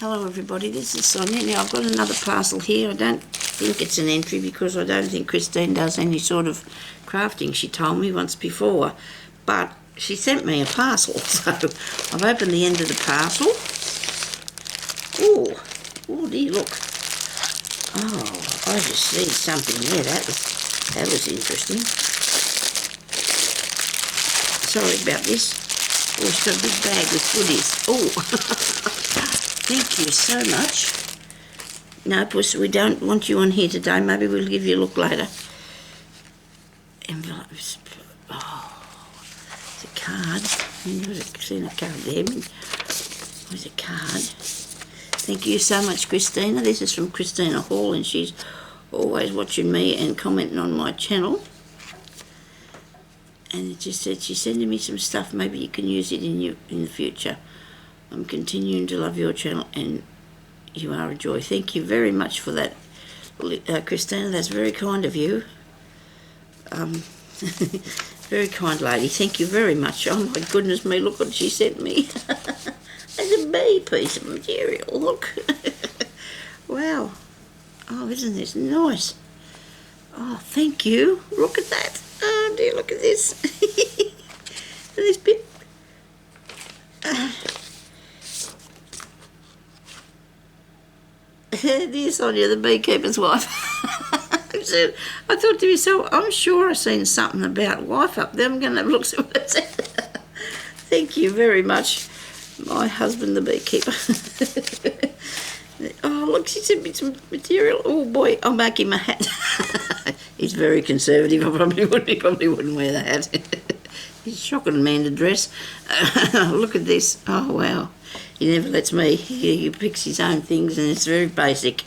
Hello everybody, this is Sonia. Now I've got another parcel here. I don't think it's an entry because I don't think Christine does any sort of crafting, she told me once before. But she sent me a parcel, so I've opened the end of the parcel. Oh dear, look. Oh, I just see something there. That was interesting. Sorry about this. Oh, it's got a big bag with goodies. Oh, thank you so much. No, Puss, we don't want you on here today. Maybe we'll give you a look later. Envelopes. Oh, it's a card. I've seen a card there. Where's a card? Thank you so much, Christina. This is from Christina Hall, and she's always watching me and commenting on my channel. And it just said she's sending me some stuff. Maybe you can use it in the future. I'm continuing to love your channel, and you are a joy. Thank you very much for that, Christina. That's very kind of you. Very kind lady. Thank you very much. Oh my goodness me, look what she sent me. There's a bee piece of material, look. Wow. Oh, isn't this nice? Oh, thank you. Look at that. Oh dear, look at this. This bit. Dear Sonia, the beekeeper's wife. I thought to myself, I'm sure I've seen something about wife up there. I'm going to have a look, see what it says. Thank you very much, my husband, the beekeeper. Oh, look, she sent me some material. Oh, boy, I'll make him a hat. He's very conservative. He probably wouldn't wear the hat. He's a shocking man to dress. Look at this. Oh, wow. He never lets me. He picks his own things, and it's very basic.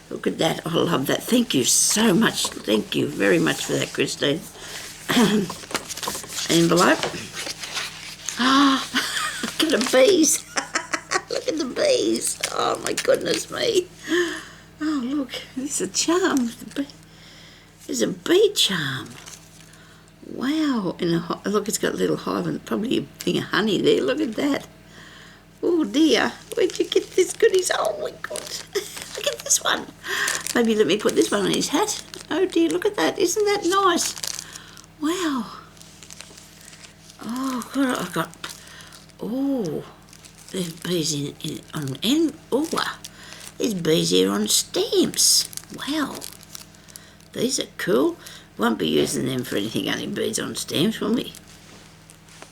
Look at that. I love that. Thank you so much. Thank you very much for that, Christine. Envelope. Ah, look at the bees. Look at the bees. Oh, my goodness me. Oh, look. There's a charm. There's a bee charm. Wow. And look, it's got a little hive and probably a thing of honey there. Look at that. Oh dear, where'd you get this goodies? Oh my God, look at this one. Maybe let me put this one on his hat. Oh dear, look at that. Isn't that nice? Wow. Oh God, I've got, oh, there's bees there's bees here on stamps. Wow. These are cool. Won't be using them for anything, only bees on stamps, will we?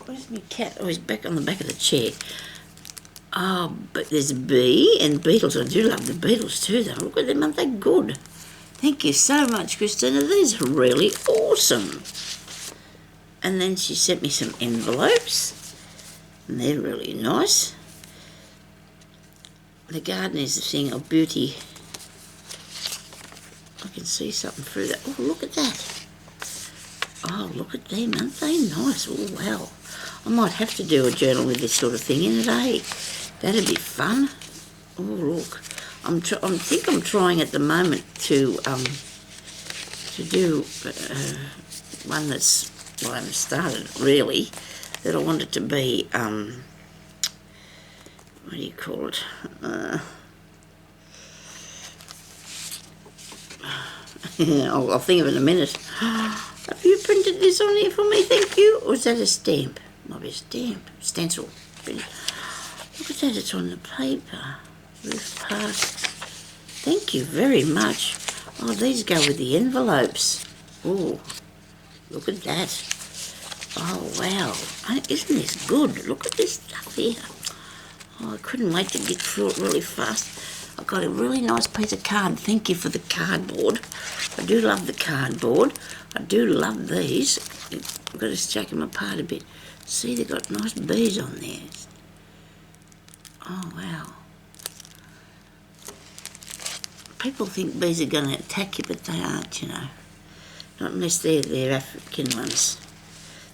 Where's my cat? Oh, he's back on the back of the chair. Oh, but there's a bee and beetles. I do love the beetles too, though. Look at them, aren't they good? Thank you so much, Christina. These are really awesome. And then she sent me some envelopes, and they're really nice. The garden is the thing of beauty. I can see something through that. Oh, look at that. Oh, look at them, aren't they nice? Oh, wow. I might have to do a journal with this sort of thing in it, eh? That'd be fun. Oh, look. I think I'm trying at the moment to do one that's, well, I haven't started really, that I want it to be, what do you call it? I'll think of it in a minute. Have you printed this on here for me? Thank you. Or is that a stamp? Might be a stamp. Stencil. Look at that. It's on the paper. Roof Park. Thank you very much. Oh, these go with the envelopes. Oh, look at that. Oh, wow. Isn't this good? Look at this stuff here. Oh, I couldn't wait to get through it really fast. I got a really nice piece of card. Thank you for the cardboard. I do love the cardboard. I do love these. I've got to shake them apart a bit. See, they've got nice bees on there. Oh, wow. People think bees are going to attack you, but they aren't, you know. Not unless they're African ones.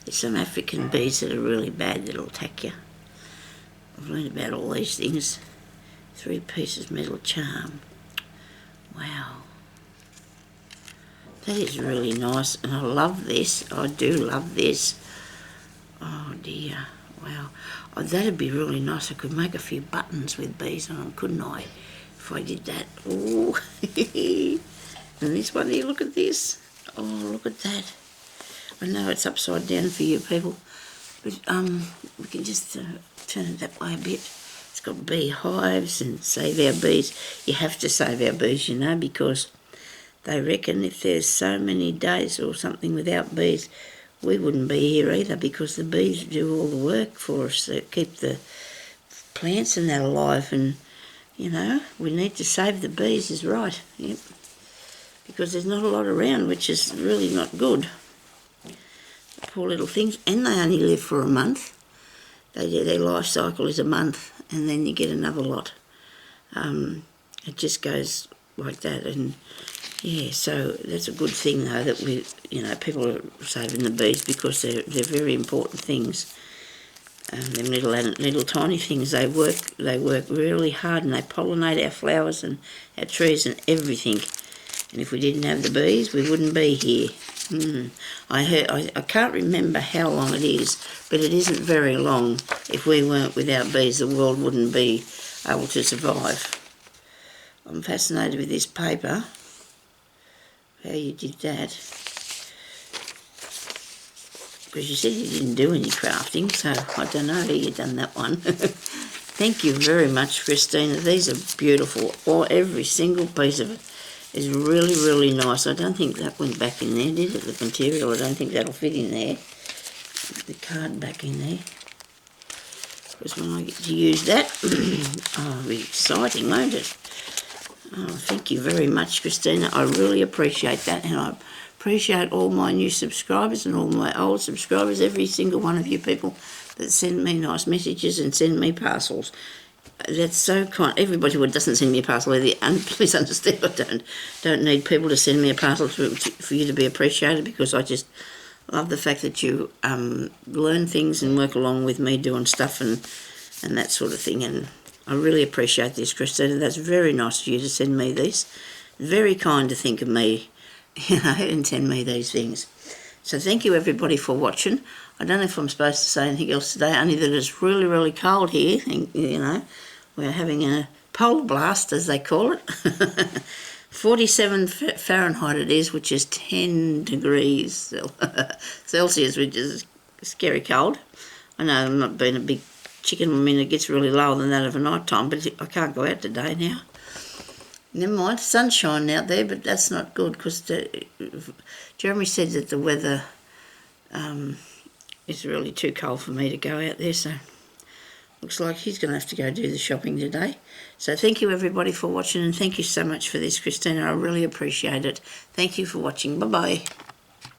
There's some African bees that are really bad that'll attack you. I've learned about all these things. 3 pieces metal charm. Wow. That is really nice, and I love this. I do love this. Oh dear. Wow. Oh, that'd be really nice. I could make a few buttons with bees on them, couldn't I? If I did that. Ooh. And this one here, look at this. Oh, look at that. I know it's upside down for you people, but we can just turn it that way a bit. It's got beehives and save our bees. You have to save our bees, you know, because they reckon if there's so many days or something without bees, we wouldn't be here either, because the bees do all the work for us. They keep the plants and that alive, and, you know, we need to save the bees is right. Yep. Because there's not a lot around, which is really not good. Poor little things, and they only live for a month. Their life cycle is a month, and then you get another lot. It just goes like that, and yeah, so that's a good thing though, that we, you know, people are saving the bees, because they're very important things. Them little tiny things, they work really hard, and they pollinate our flowers and our trees and everything. And if we didn't have the bees, we wouldn't be here. I can't remember how long it is, but it isn't very long. If we weren't without bees, the world wouldn't be able to survive. I'm fascinated with this paper, how you did that. Because you said you didn't do any crafting, so I don't know how you done that one. Thank you very much, Christina. These are beautiful. Every single piece of it is really, really nice. I don't think that went back in there, did it? The material, I don't think that'll fit in there. The card back in there. Because when I get to use that, oh, it'll be exciting, won't it? Oh, thank you very much, Christina. I really appreciate that, and I appreciate all my new subscribers and all my old subscribers, every single one of you people that send me nice messages and send me parcels. That's so kind. Everybody who doesn't send me a parcel either, and please understand, I don't need people to send me a parcel for you to be appreciated, because I just love the fact that you learn things and work along with me doing stuff and that sort of thing. And I really appreciate this, Christina. That's very nice of you to send me these. Very kind to think of me, you know, and send me these things. So thank you everybody for watching. I don't know if I'm supposed to say anything else today, only that it's really, really cold here. You know, we're having a polar blast, as they call it. 47 Fahrenheit it is, which is 10 degrees Celsius, which is scary cold. I know I'm not being a big chicken. I mean, it gets really lower than that over night time, but I can't go out today now. Never mind, sun's shining out there, but that's not good, because Jeremy said that the weather is really too cold for me to go out there, so looks like he's going to have to go do the shopping today. So thank you everybody for watching, and thank you so much for this, Christina. I really appreciate it. Thank you for watching. Bye-bye.